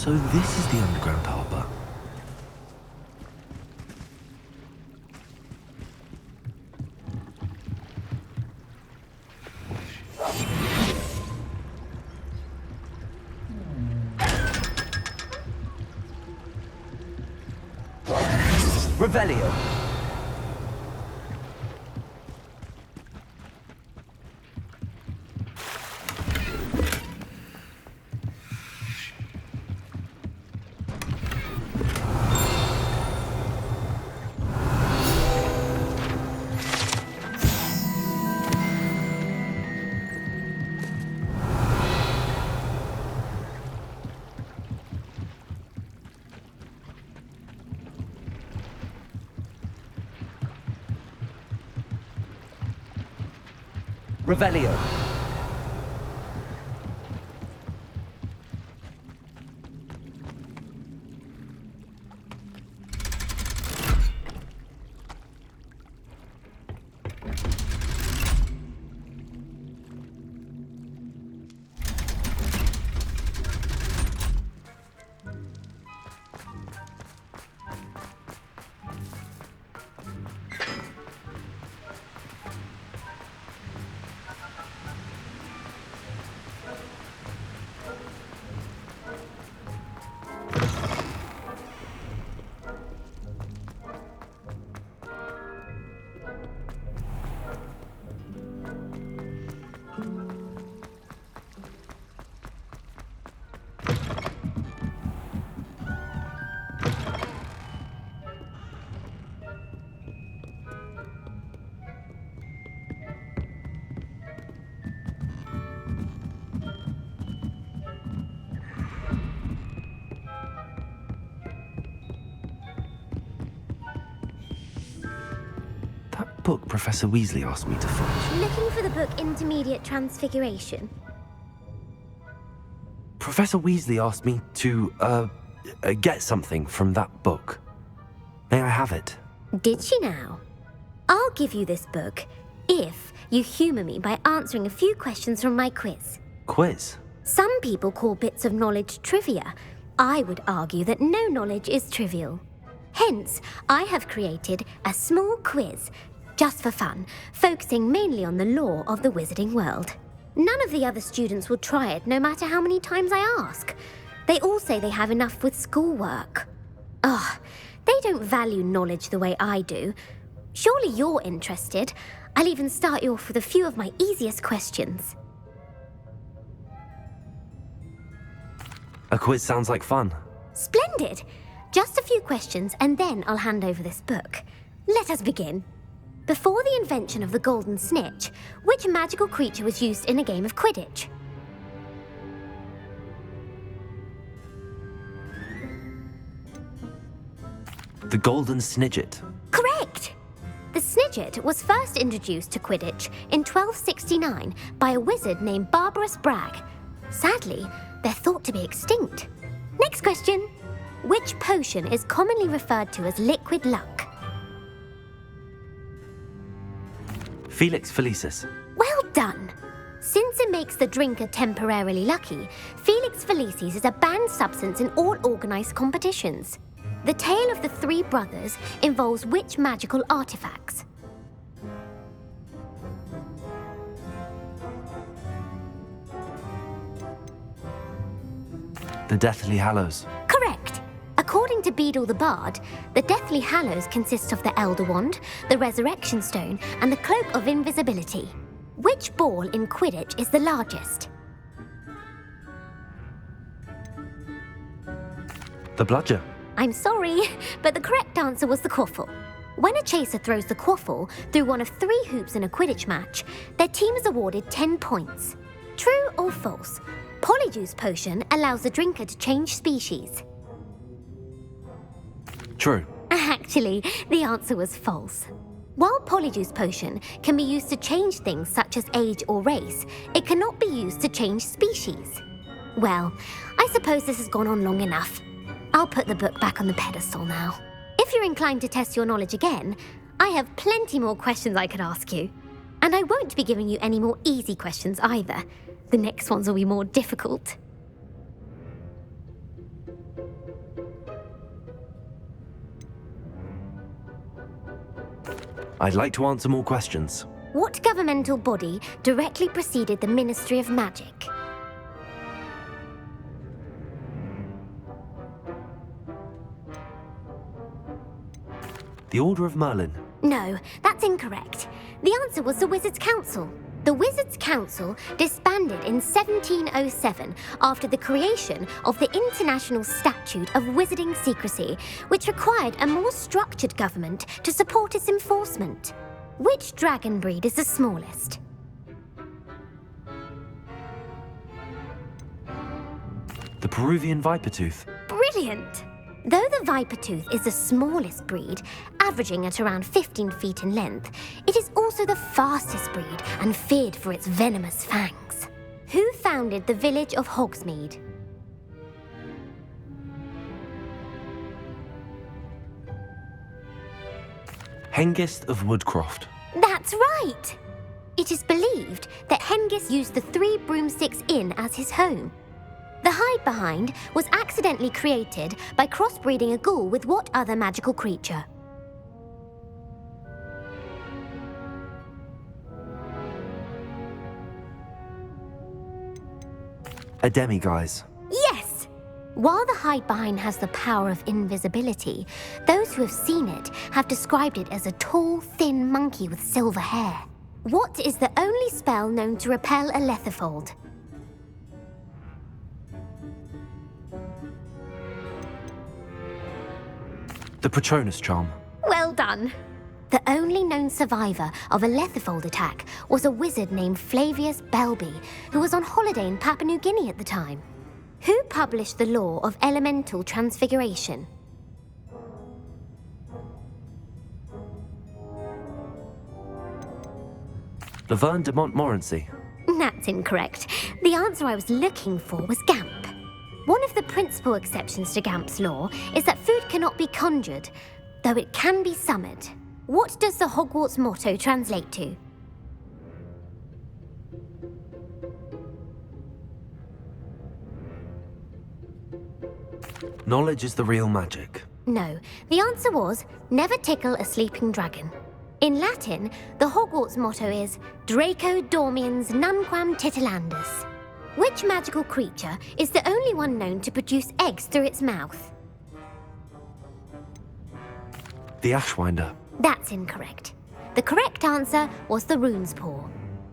So this is the underground harbour. Revelio. Revelio. Book Professor Weasley asked me to find. Looking for the book Intermediate Transfiguration? Professor Weasley asked me to, get something from that book. May I have it? Did she now? I'll give you this book if you humour me by answering a few questions from my quiz. Quiz? Some people call bits of knowledge trivia. I would argue that no knowledge is trivial. Hence, I have created a small quiz just for fun, focusing mainly on the lore of the wizarding world. None of the other students will try it, no matter how many times I ask. They all say they have enough with schoolwork. Ugh, they don't value knowledge the way I do. Surely you're interested. I'll even start you off with a few of my easiest questions. A quiz sounds like fun. Splendid! Just a few questions and then I'll hand over this book. Let us begin. Before the invention of the golden snitch, which magical creature was used in a game of Quidditch? The golden snidget. Correct! The snidget was first introduced to Quidditch in 1269 by a wizard named Barbarous Bragg. Sadly, they're thought to be extinct. Next question. Which potion is commonly referred to as liquid luck? Felix Felicis. Well done! Since it makes the drinker temporarily lucky, Felix Felicis is a banned substance in all organised competitions. The tale of the three brothers involves which magical artifacts? The Deathly Hallows. Correct! According to Beedle the Bard, the Deathly Hallows consists of the Elder Wand, the Resurrection Stone, and the Cloak of Invisibility. Which ball in Quidditch is the largest? The Bludger. I'm sorry, but the correct answer was the Quaffle. When a chaser throws the Quaffle through one of 3 hoops in a Quidditch match, their team is awarded 10 points. True or false? Polyjuice Potion allows the drinker to change species. True. Actually, the answer was false. While Polyjuice Potion can be used to change things such as age or race, it cannot be used to change species. Well, I suppose this has gone on long enough. I'll put the book back on the pedestal now. If you're inclined to test your knowledge again, I have plenty more questions I could ask you. And I won't be giving you any more easy questions either. The next ones will be more difficult. I'd like to answer more questions. What governmental body directly preceded the Ministry of Magic? The Order of Merlin. No, that's incorrect. The answer was the Wizards' Council. The Wizards' Council disbanded in 1707 after the creation of the International Statute of Wizarding Secrecy, which required a more structured government to support its enforcement. Which dragon breed is the smallest? The Peruvian Vipertooth. Brilliant! Though the Vipertooth is the smallest breed, averaging at around 15 feet in length, it is also the fastest breed and feared for its venomous fangs. Who founded the village of Hogsmeade? Hengist of Woodcroft. That's right! It is believed that Hengist used the Three Broomsticks Inn as his home. The hide-behind was accidentally created by crossbreeding a ghoul with what other magical creature? A demiguise. Yes! While the hide-behind has the power of invisibility, those who have seen it have described it as a tall, thin monkey with silver hair. What is the only spell known to repel a lethifold? The Patronus charm. Well done! The only known survivor of a lethifold attack was a wizard named Flavius Belby, who was on holiday in Papua New Guinea at the time. Who published the law of elemental transfiguration? Laverne de Montmorency. That's incorrect. The answer I was looking for was Gamp. One of the principal exceptions to Gamp's law is that food cannot be conjured, though it can be summoned. What does the Hogwarts motto translate to? Knowledge is the real magic. No, the answer was, never tickle a sleeping dragon. In Latin, the Hogwarts motto is Draco dormiens nunquam titilandus. Which magical creature is the only one known to produce eggs through its mouth? The Ashwinder. That's incorrect. The correct answer was the rune's paw.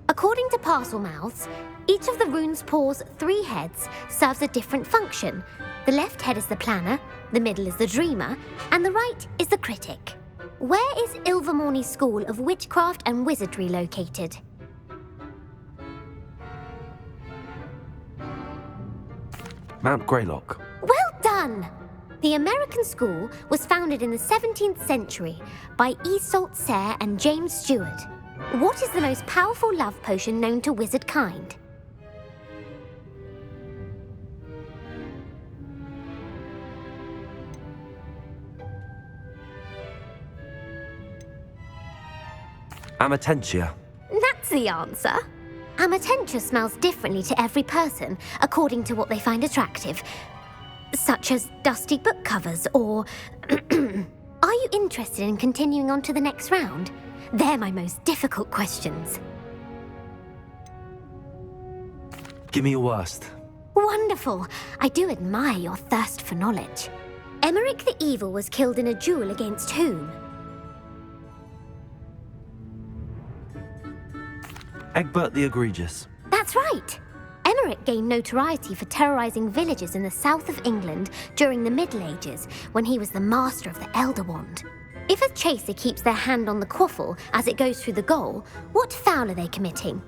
According to Parselmouths, each of the rune's paw's 3 heads serves a different function. The left head is the planner, the middle is the dreamer, and the right is the critic. Where is Ilvermorny School of Witchcraft and Wizardry located? Mount Greylock. Well done! The American school was founded in the 17th century by Iseult Sayre and James Stewart. What is the most powerful love potion known to wizard kind? Amatentia. That's the answer. Amatentia smells differently to every person, according to what they find attractive, such as dusty book covers or... Are you interested in continuing on to the next round? They're my most difficult questions. Give me your worst. Wonderful. I do admire your thirst for knowledge. Emeric the Evil was killed in a duel against whom? Egbert the Egregious. That's right. Emeric gained notoriety for terrorizing villages in the south of England during the Middle Ages, when he was the master of the Elder Wand. If a chaser keeps their hand on the quaffle as it goes through the goal, what foul are they committing?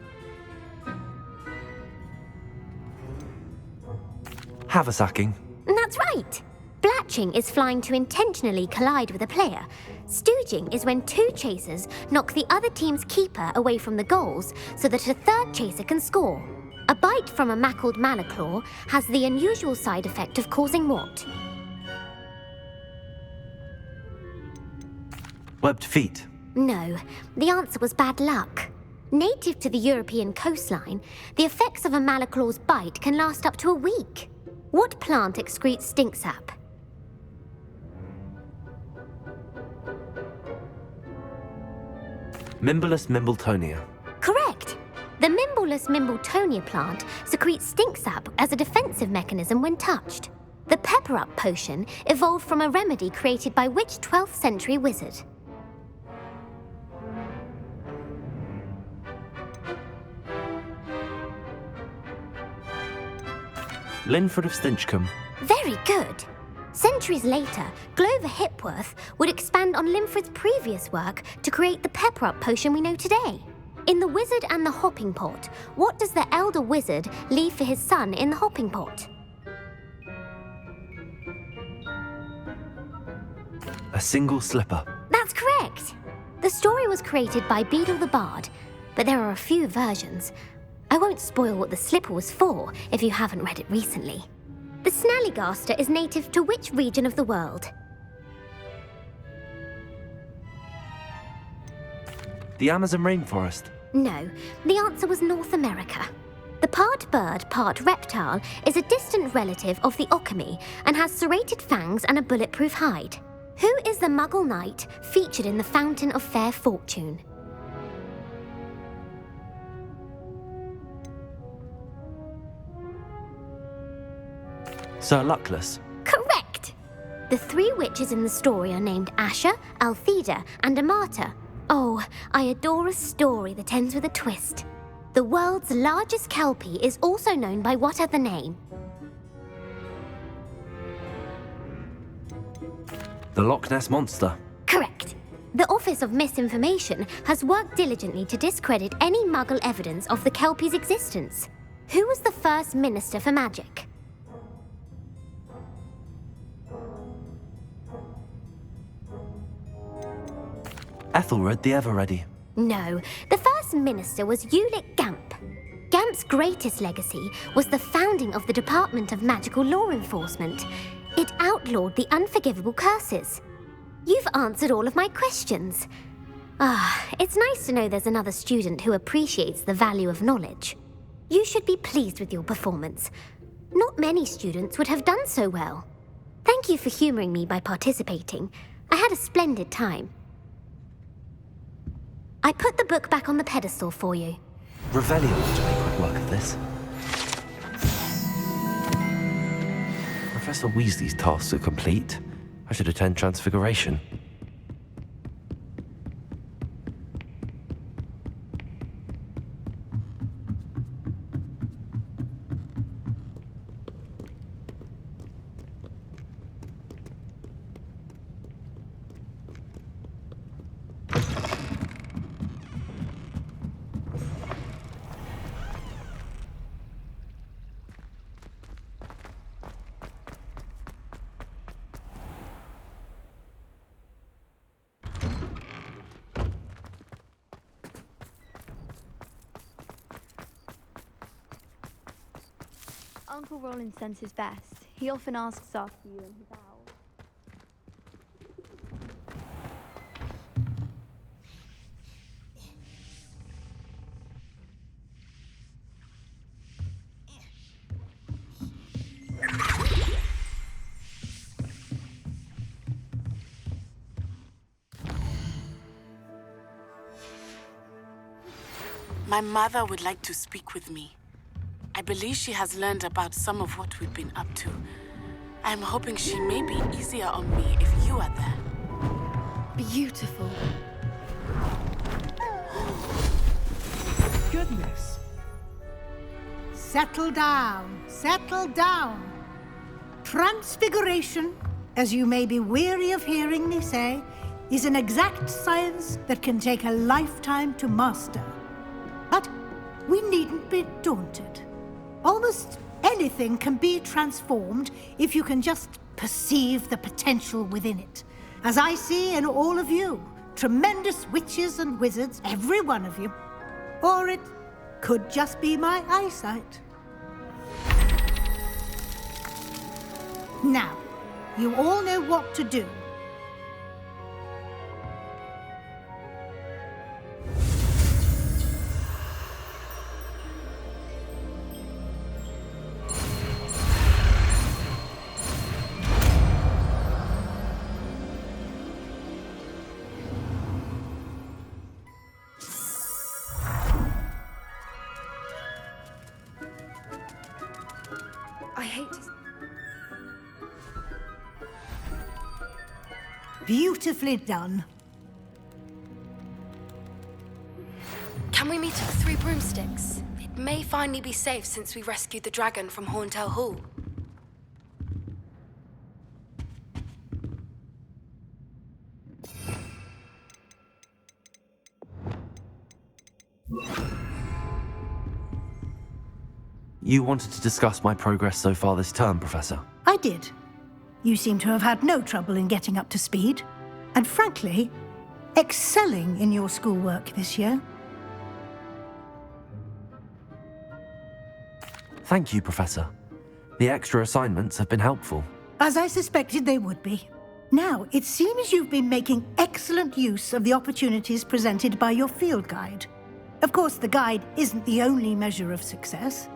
Haversacking. That's right. Blatching is flying to intentionally collide with a player. Stooging is when 2 chasers knock the other team's keeper away from the goals so that a third chaser can score. A bite from a mackled malaclaw has the unusual side effect of causing what? Webbed feet. No, the answer was bad luck. Native to the European coastline, the effects of a malaclaw's bite can last up to a week. What plant excretes stink sap? Mimblelus Mimbletonia. Correct. The Mimblelus Mimbletonia plant secretes stink sap as a defensive mechanism when touched. The Pepper Up potion evolved from a remedy created by which 12th century wizard? Linford of Stinchcombe. Very good. Centuries later, Glover Hipworth would expand on Linford's previous work to create the Pepper Up potion we know today. In The Wizard and the Hopping Pot, what does the elder wizard leave for his son in the hopping pot? A single slipper. That's correct. The story was created by Beadle the Bard, but there are a few versions. I won't spoil what the slipper was for if you haven't read it recently. The Snallygaster is native to which region of the world? The Amazon rainforest. No, the answer was North America. The part bird, part reptile is a distant relative of the Occamy and has serrated fangs and a bulletproof hide. Who is the Muggle knight featured in the Fountain of Fair Fortune? Sir Luckless. Correct! The three witches in the story are named Asher, Altheda, and Amata. Oh, I adore a story that ends with a twist. The world's largest kelpie is also known by what other name? The Loch Ness Monster. Correct. The Office of Misinformation has worked diligently to discredit any Muggle evidence of the kelpie's existence. Who was the first Minister for Magic? Ethelred the Ever-Ready. No, the first minister was Ulick Gamp. Gamp's greatest legacy was the founding of the Department of Magical Law Enforcement. It outlawed the unforgivable curses. You've answered all of my questions. It's nice to know there's another student who appreciates the value of knowledge. You should be pleased with your performance. Not many students would have done so well. Thank you for humoring me by participating. I had a splendid time. I put the book back on the pedestal for you. Revelio to make quick work of this. Professor Weasley's tasks are complete. I should attend Transfiguration. Uncle Roland sends his best. He often asks after you and his owl. My mother would like to speak with me. I believe she has learned about some of what we've been up to. I'm hoping she may be easier on me if you are there. Beautiful. Goodness. Settle down, settle down. Transfiguration, as you may be weary of hearing me say, is an exact science that can take a lifetime to master. But we needn't be daunted. Almost anything can be transformed if you can just perceive the potential within it. As I see in all of you, tremendous witches and wizards, every one of you. Or it could just be my eyesight. Now, you all know what to do. Beautifully done. Can we meet at the Three Broomsticks? It may finally be safe since we rescued the dragon from Horntail Hall. You wanted to discuss my progress so far this term, Professor. I did. You seem to have had no trouble in getting up to speed, and frankly, excelling in your schoolwork this year. Thank you, Professor. The extra assignments have been helpful. As I suspected they would be. Now, it seems you've been making excellent use of the opportunities presented by your field guide. Of course, the guide isn't the only measure of success.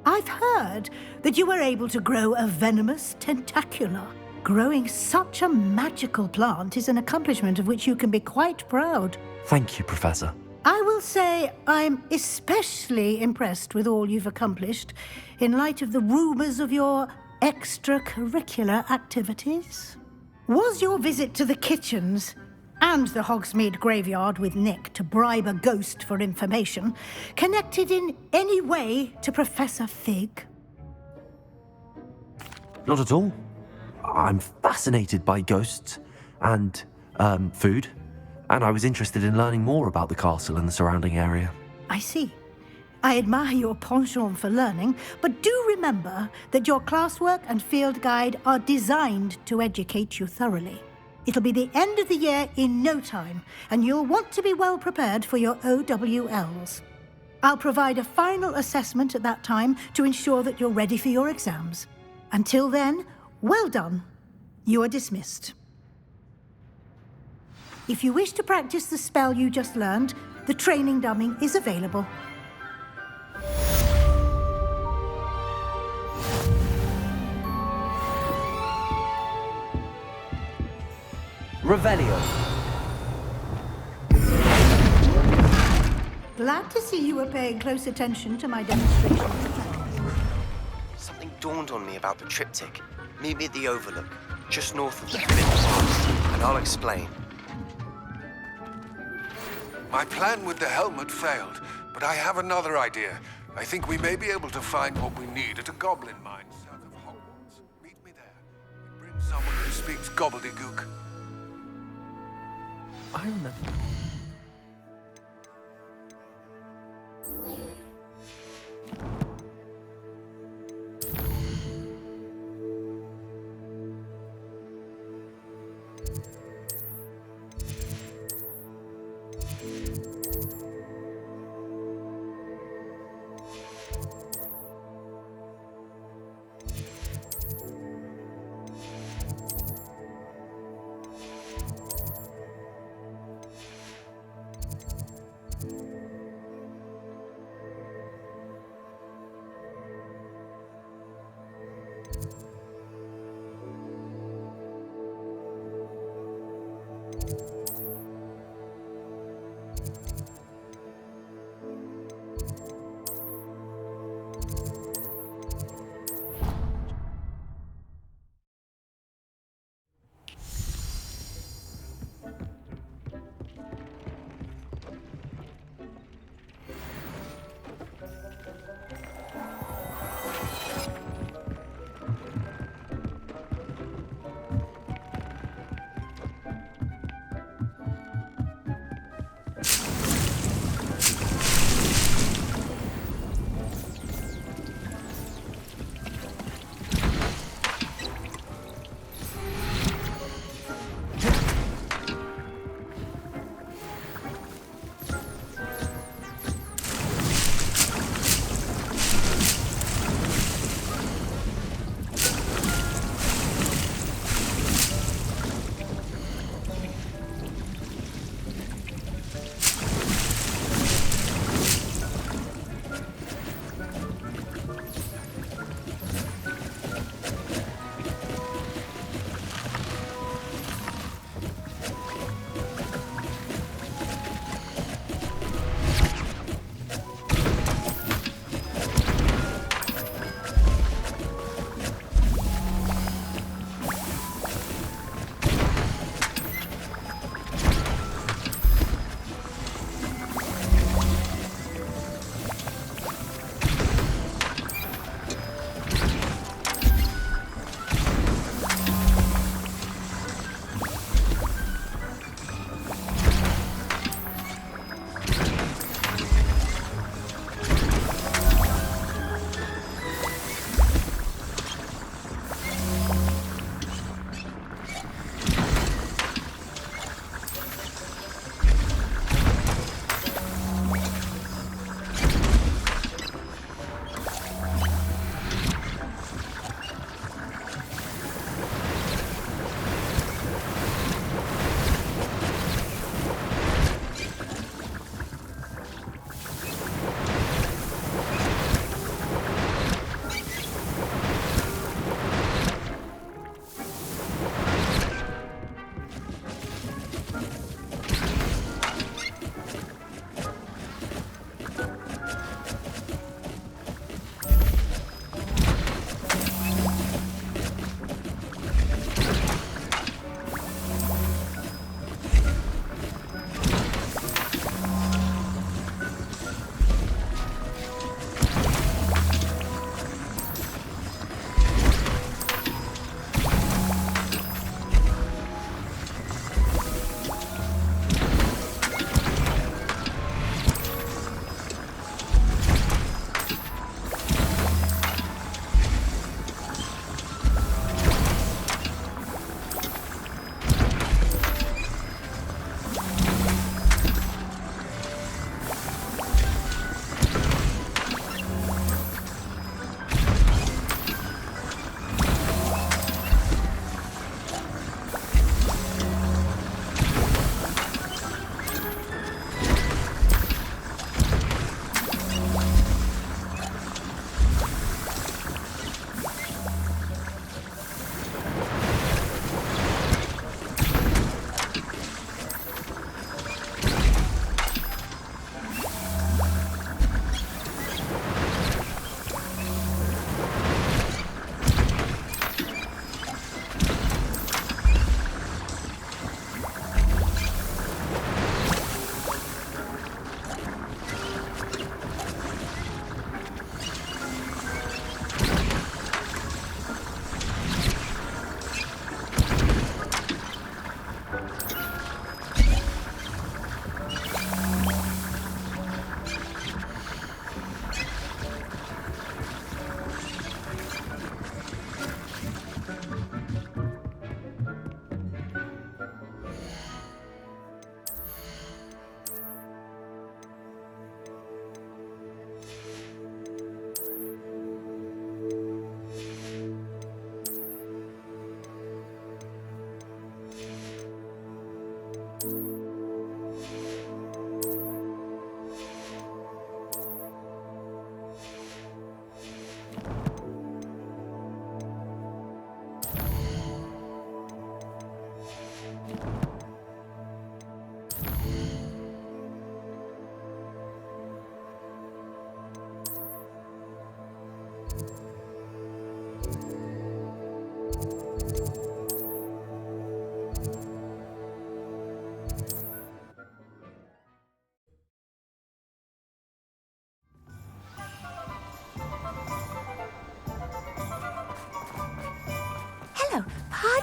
I've heard that you were able to grow a venomous tentacula. Growing such a magical plant is an accomplishment of which you can be quite proud. Thank you, Professor. I will say I'm especially impressed with all you've accomplished in light of the rumors of your extracurricular activities. Was your visit to the kitchens and the Hogsmeade graveyard with Nick to bribe a ghost for information connected in any way to Professor Fig? Not at all. I'm fascinated by ghosts and, food, and I was interested in learning more about the castle and the surrounding area. I see. I admire your penchant for learning, but do remember that your classwork and field guide are designed to educate you thoroughly. It'll be the end of the year in no time, and you'll want to be well prepared for your OWLs. I'll provide a final assessment at that time to ensure that you're ready for your exams. Until then, well done. You are dismissed. If you wish to practice the spell you just learned, the training dummy is available. Revelio. Glad to see you were paying close attention to my demonstration. Something dawned on me about the triptych. Meet me at the Overlook, just north of the Forbidden Forest, and I'll explain. My plan with the helmet failed, but I have another idea. I think we may be able to find what we need at a goblin mine south of Hogwarts. Meet me there. Bring someone who speaks gobbledygook. I remember.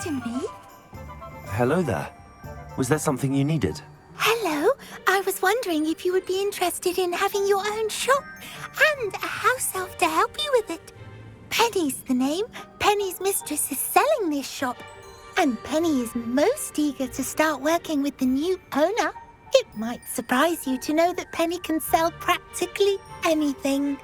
to me. Hello there. Was there something you needed? Hello. I was wondering if you would be interested in having your own shop and a house elf to help you with it. Penny's the name. Penny's mistress is selling this shop. And Penny is most eager to start working with the new owner. It might surprise you to know that Penny can sell practically anything.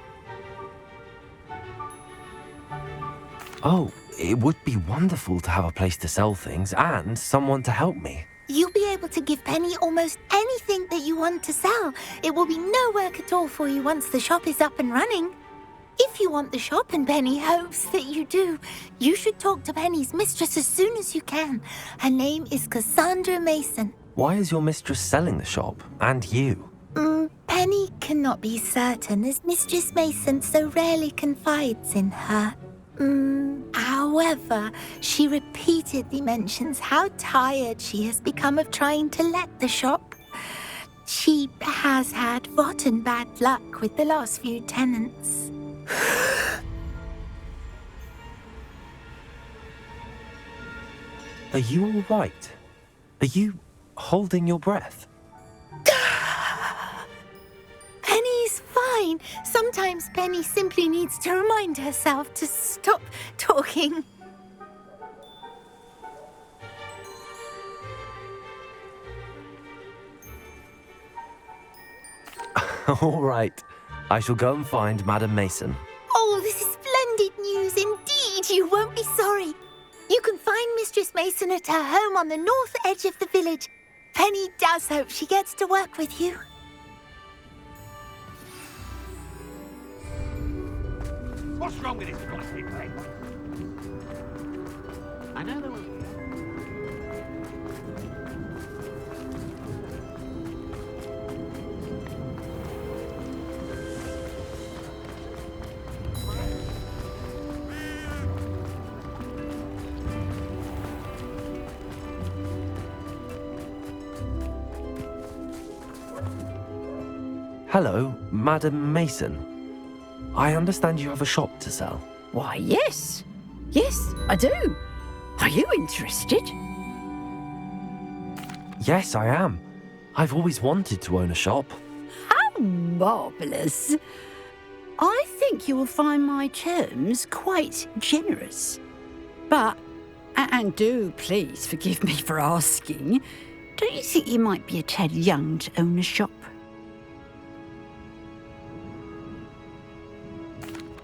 Oh, it would be wonderful to have a place to sell things and someone to help me. You'll be able to give Penny almost anything that you want to sell. It will be no work at all for you once the shop is up and running. If you want the shop, and Penny hopes that you do, you should talk to Penny's mistress as soon as you can. Her name is Cassandra Mason. Why is your mistress selling the shop? And you? Penny cannot be certain, as Mistress Mason so rarely confides in her. However, she repeatedly mentions how tired she has become of trying to let the shop. She has had rotten bad luck with the last few tenants. Are you all right? Are you holding your breath? Penny's fine. Sometimes Penny simply needs to remind herself to stop talking. All right. I shall go and find Madam Mason. Oh, this is splendid news indeed. You won't be sorry. You can find Mistress Mason at her home on the north edge of the village. Penny does hope she gets to work with you. What's wrong with this plastic thing? I know there was... Hello, Madam Mason. I understand you have a shop to sell. Why, yes. Yes, I do. Are you interested? Yes, I am. I've always wanted to own a shop. How marvellous. I think you will find my terms quite generous. But, and do please forgive me for asking, don't you think you might be a tad young to own a shop?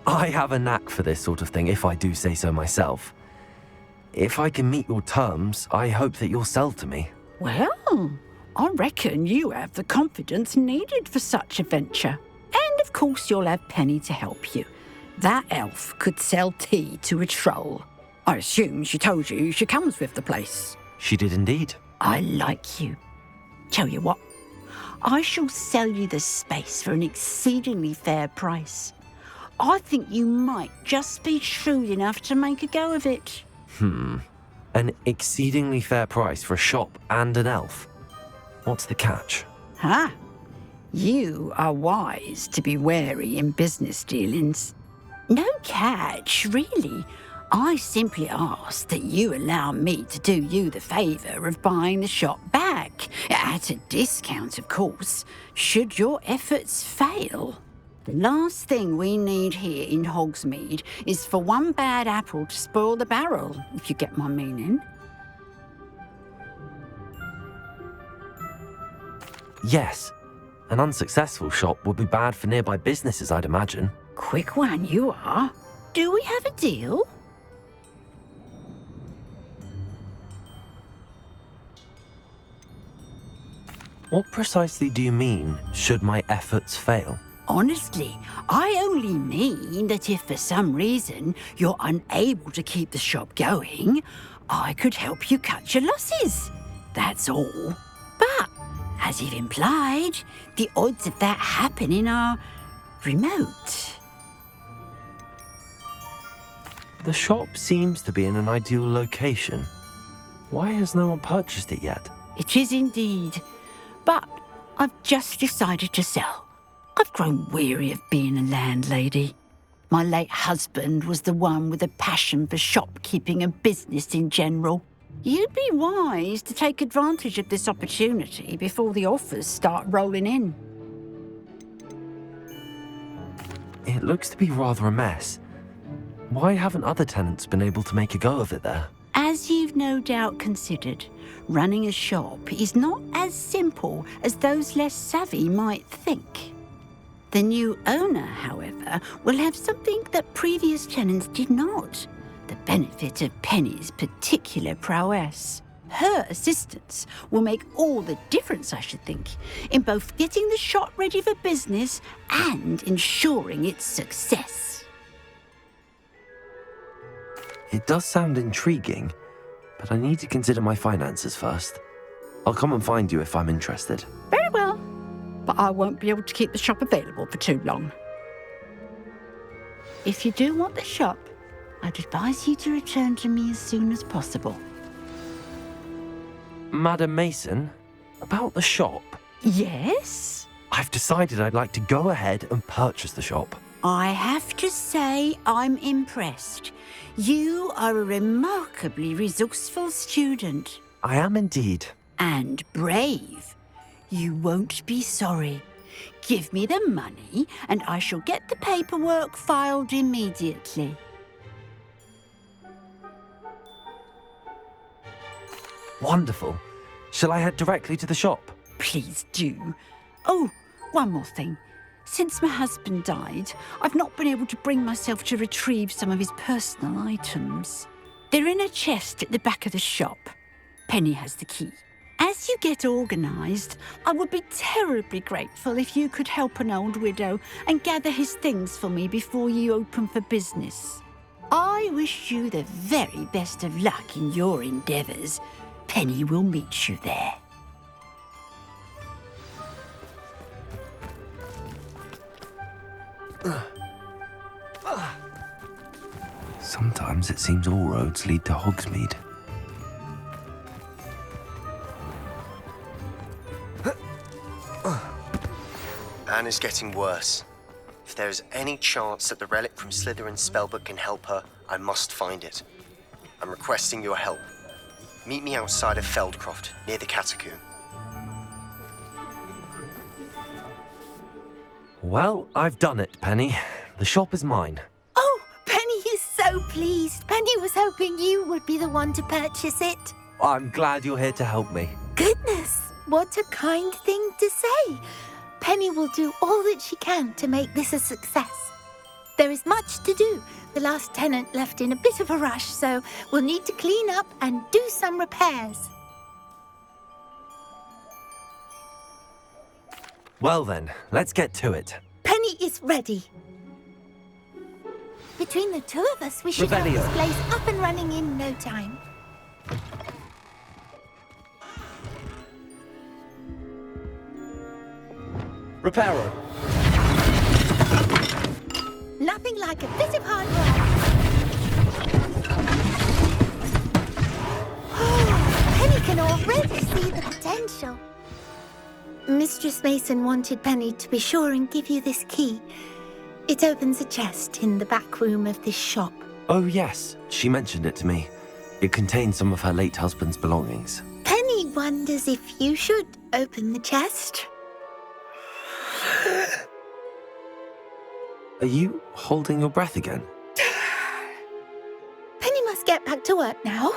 I have a knack for this sort of thing, if I do say so myself. If I can meet your terms, I hope that you'll sell to me. Well, I reckon you have the confidence needed for such a venture. And of course you'll have Penny to help you. That elf could sell tea to a troll. I assume she told you she comes with the place. She did indeed. I like you. Tell you what, I shall sell you the space for an exceedingly fair price. I think you might just be shrewd enough to make a go of it. An exceedingly fair price for a shop and an elf. What's the catch? You are wise to be wary in business dealings. No catch, really. I simply ask that you allow me to do you the favour of buying the shop back, at a discount, of course, should your efforts fail. The last thing we need here in Hogsmeade is for one bad apple to spoil the barrel, if you get my meaning. Yes. An unsuccessful shop would be bad for nearby businesses, I'd imagine. Quick one you are. Do we have a deal? What precisely do you mean, should my efforts fail? Honestly, I only mean that if for some reason you're unable to keep the shop going, I could help you cut your losses. That's all. But, as you've implied, the odds of that happening are remote. The shop seems to be in an ideal location. Why has no one purchased it yet? It is indeed. But I've just decided to sell. I've grown weary of being a landlady. My late husband was the one with a passion for shopkeeping and business in general. You'd be wise to take advantage of this opportunity before the offers start rolling in. It looks to be rather a mess. Why haven't other tenants been able to make a go of it there? As you've no doubt considered, running a shop is not as simple as those less savvy might think. The new owner, however, will have something that previous tenants did not. The benefit of Penny's particular prowess. Her assistance will make all the difference, I should think, in both getting the shop ready for business and ensuring its success. It does sound intriguing, but I need to consider my finances first. I'll come and find you if I'm interested. Very well, but I won't be able to keep the shop available for too long. If you do want the shop, I'd advise you to return to me as soon as possible. Madam Mason, about the shop. Yes? I've decided I'd like to go ahead and purchase the shop. I have to say I'm impressed. You are a remarkably resourceful student. I am indeed. And brave. You won't be sorry. Give me the money and I shall get the paperwork filed immediately. Wonderful. Shall I head directly to the shop? Please do. Oh, one more thing. Since my husband died, I've not been able to bring myself to retrieve some of his personal items. They're in a chest at the back of the shop. Penny has the key. As you get organised, I would be terribly grateful if you could help an old widow and gather his things for me before you open for business. I wish you the very best of luck in your endeavours. Penny will meet you there. Sometimes it seems all roads lead to Hogsmeade. Anne is getting worse. If there is any chance that the relic from Slytherin's spellbook can help her, I must find it. I'm requesting your help. Meet me outside of Feldcroft, near the Catacomb. Well, I've done it, Penny. The shop is mine. Oh, Penny is so pleased. Penny was hoping you would be the one to purchase it. I'm glad you're here to help me. Goodness, what a kind thing to say. Penny will do all that she can to make this a success. There is much to do. The last tenant left in a bit of a rush, so we'll need to clean up and do some repairs. Well then, let's get to it. Penny is ready. Between the two of us, we should have Revelio. this place up and running in no time. Reparo. Nothing like a bit of hard work. Oh, Penny can already see the potential. Mistress Mason wanted Penny to be sure and give you this key. It opens a chest in the back room of this shop. Oh yes, she mentioned it to me. It contains some of her late husband's belongings. Penny wonders if you should open the chest. Are you holding your breath again? Penny must get back to work now.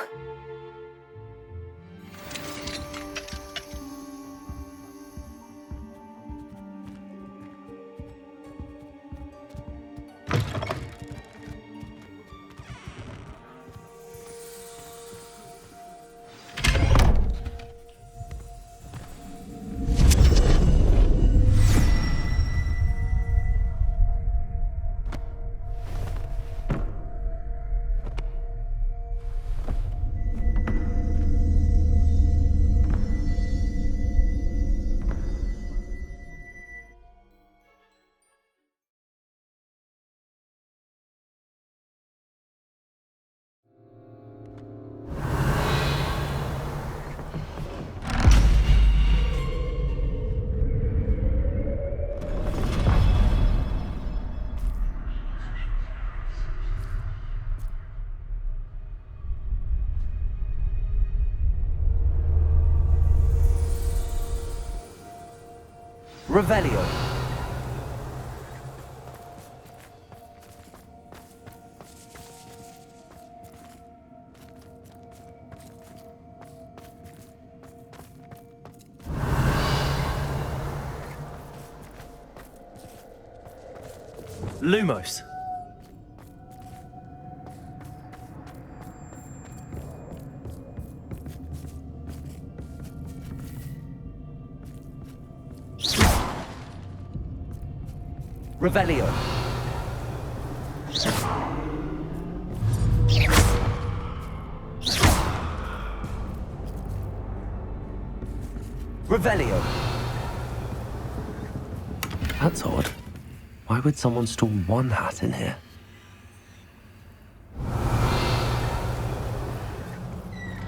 Revelio. Lumos. Revelio. Revelio. That's odd. Why would someone store one hat in here?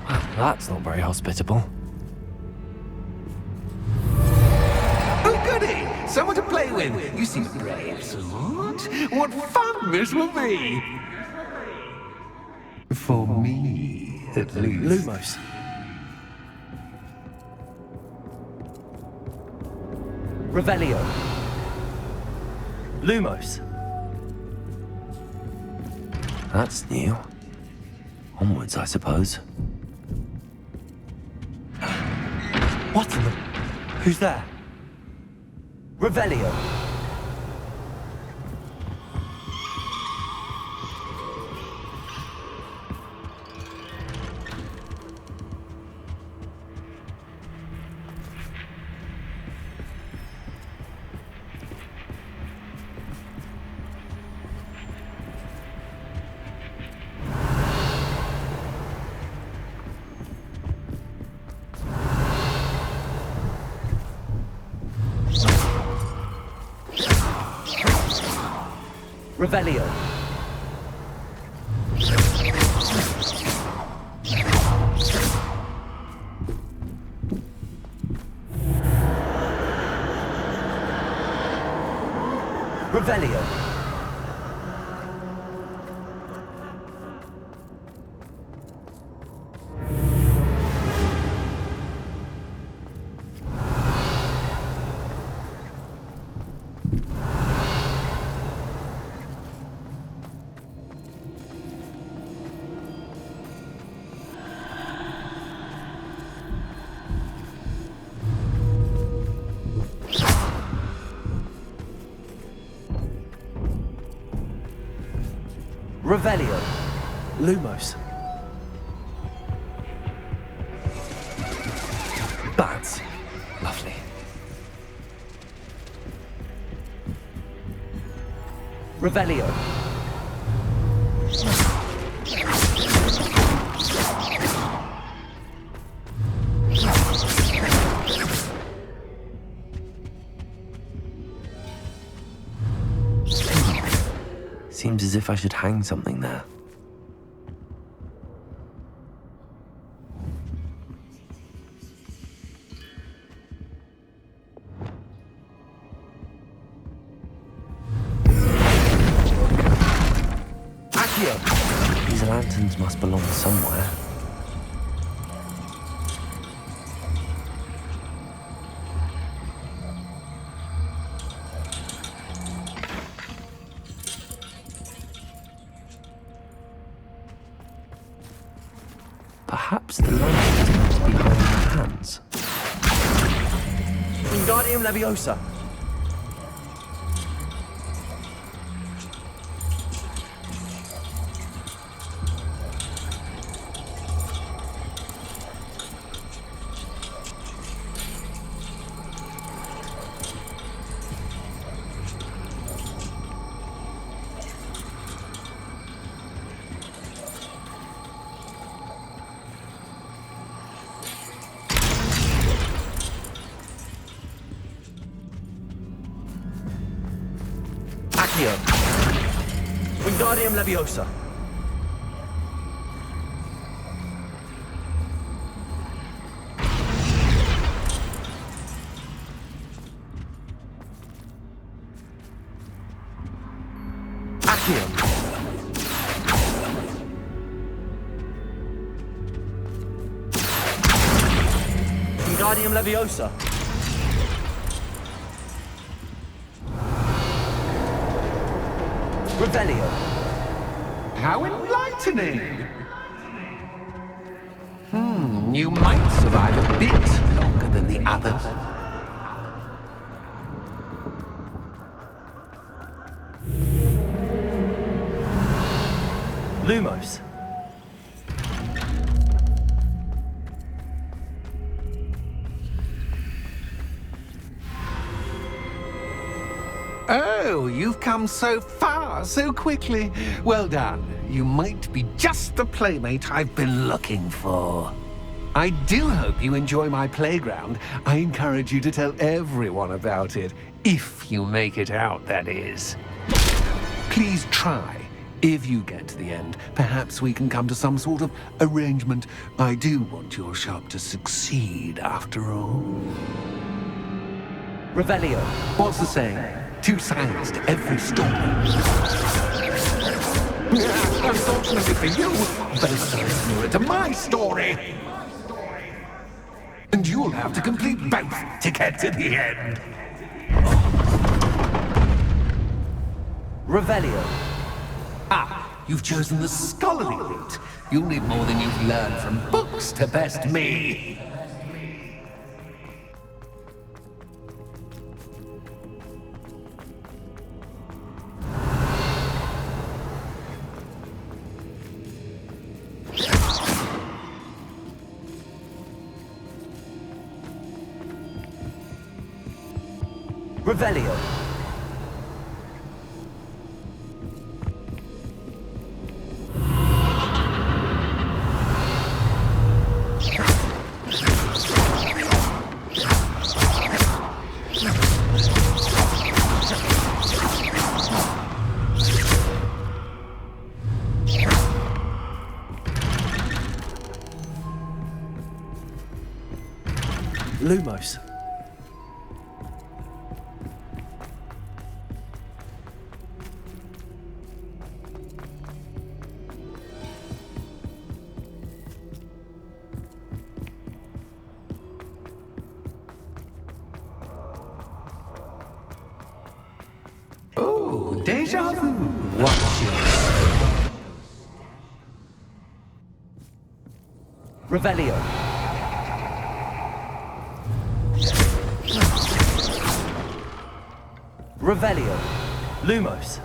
Well, that's not very hospitable. Oh, goody! Someone to play with. You seem brave, Smart. What fun this will be! For me, at least. Lumos. Revelio. Lumos. That's new. Onwards, I suppose. What in the... Who's there? Revelio. Revelio. Revelio. Revelio. Lumos. Bats. Lovely. Revelio. Seems as if I should hang something there. Accio. These lanterns must belong somewhere. Perhaps the lanterns must be holding my hands. Wingardium Leviosa. Accio. Wingardium Leviosa. Accio. Wingardium Leviosa. Revelio. How enlightening! You might survive a bit longer than the others. Lumos. Oh, you've come so far so quickly. Well done. You might be just the playmate I've been looking for. I do hope you enjoy my playground. I encourage you to tell everyone about it. If you make it out, that is. Please try. If you get to the end, perhaps we can come to some sort of arrangement. I do want your shop to succeed, after all. Revelio. What's the saying? Two sides to every story. Unfortunately for you, both sides mirror to my story. And you'll have to complete both to get to the end. Revelio. Ah, you've chosen the scholarly route. You'll need more than you've learned from books to best me. Revelio. Lumos. Oh, déjà vu. Watch it. Revelio. Revelio. Lumos.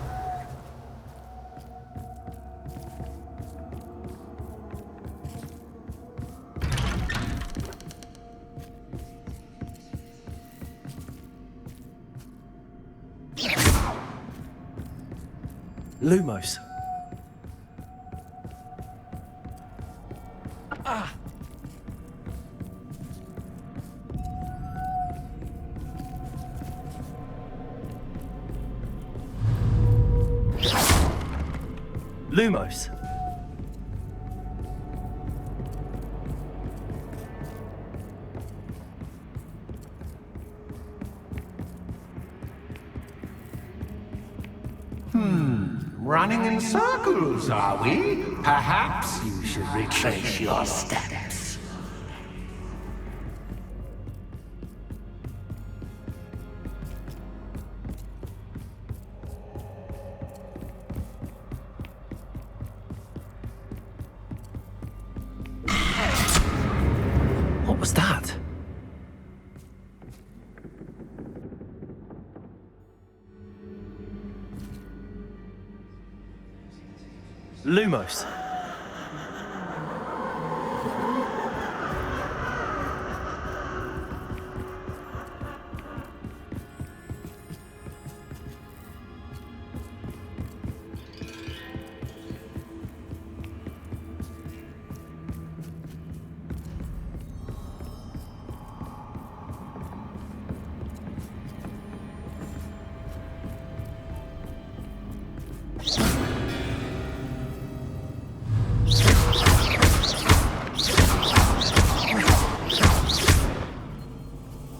Lumos. Ah. Lumos. Running in circles, are we? Perhaps you should retrace your steps. What was that? Lumos.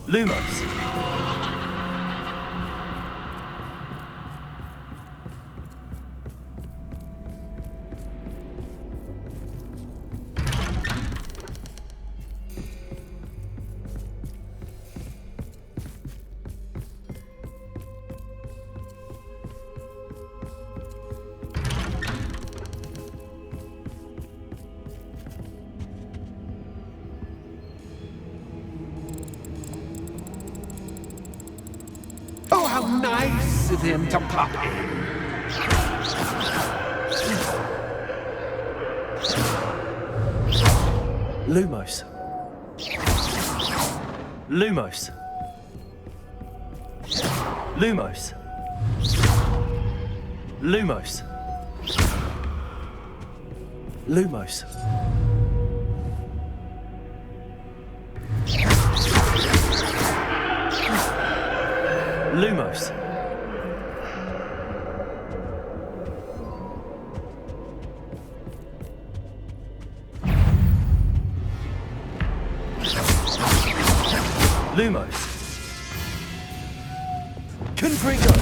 Lumos. nice of him to pop in. Lumos. Lumos. Lumos. Lumos. Lumos. Lumos. Lumos. Confringo.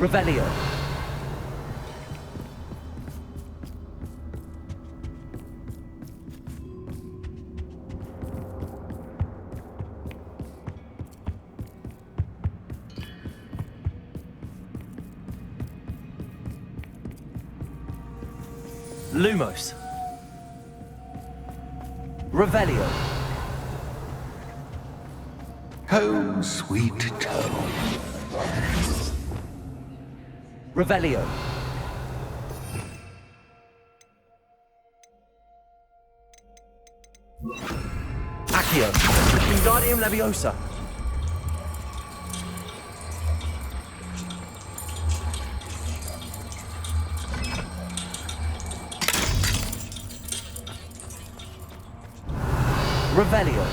Revelio. Lumos. Revelio. Home, sweet home. Revelio. Accio. Wingardium Leviosa. Revelio.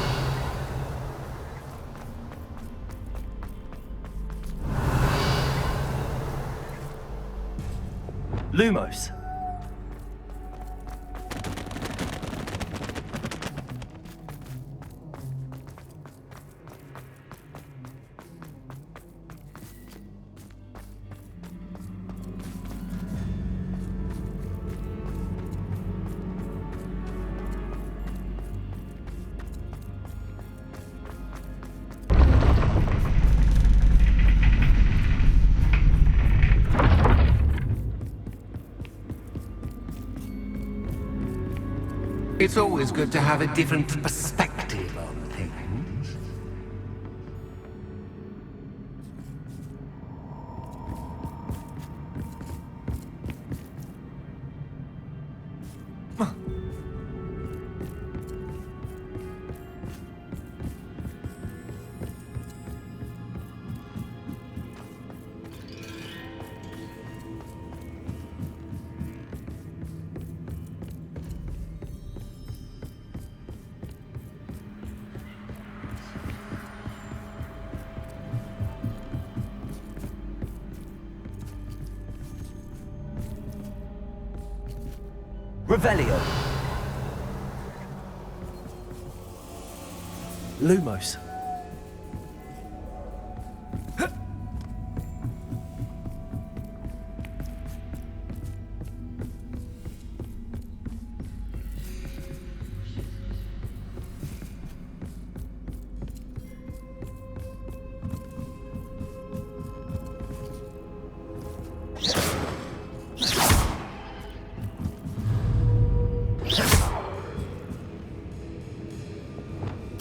Lumos. It's always good to have a different perspective on things. Revelio. Lumos.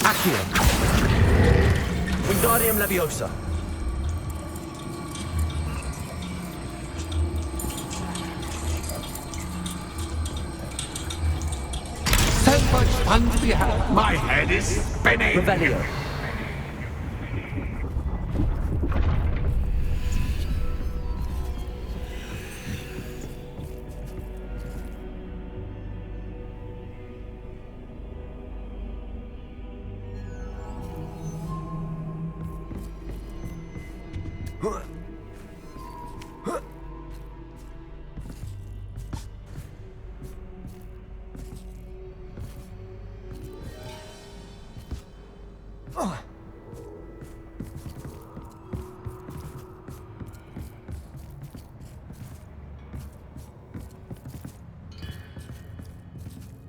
Accio. Wingardium Leviosa. So much fun to be had. My head is spinning. Revelio.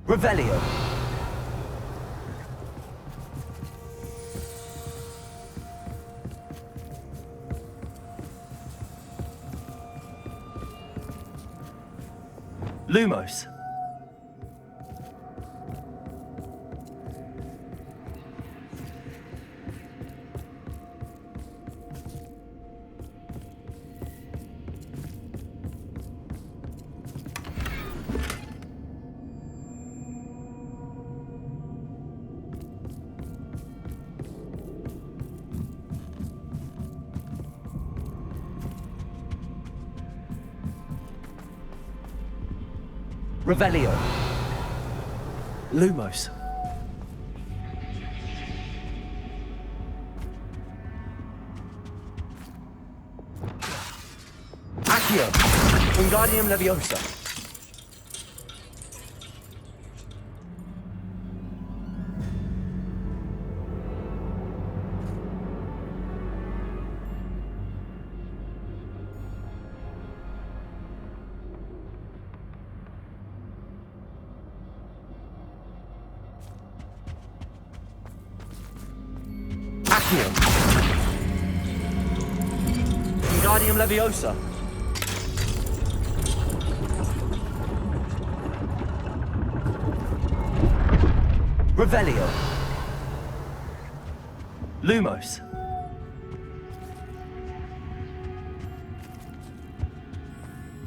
Revelio. Lumos. Revelio. Lumos. Accio. Wingardium Leviosa. Accio. Wingardium Leviosa. Revelio. Lumos.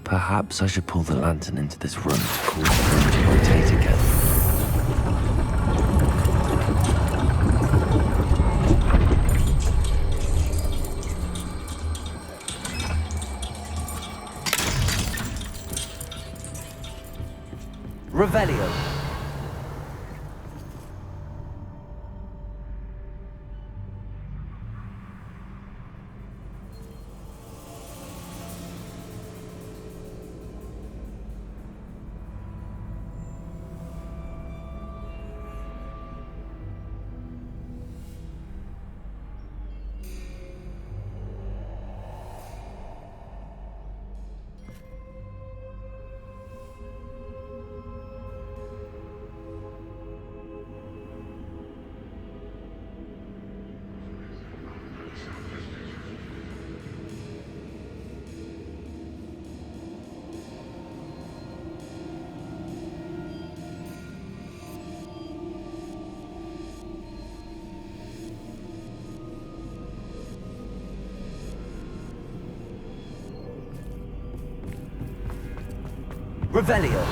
Perhaps I should pull the lantern into this room to cause the room to rotate again. Revelio. Revelio.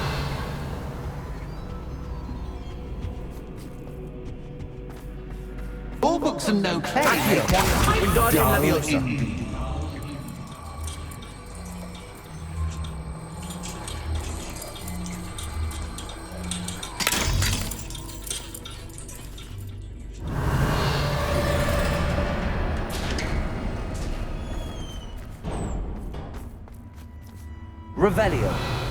All books and no clay. Wingardium Leviosa. Revelio.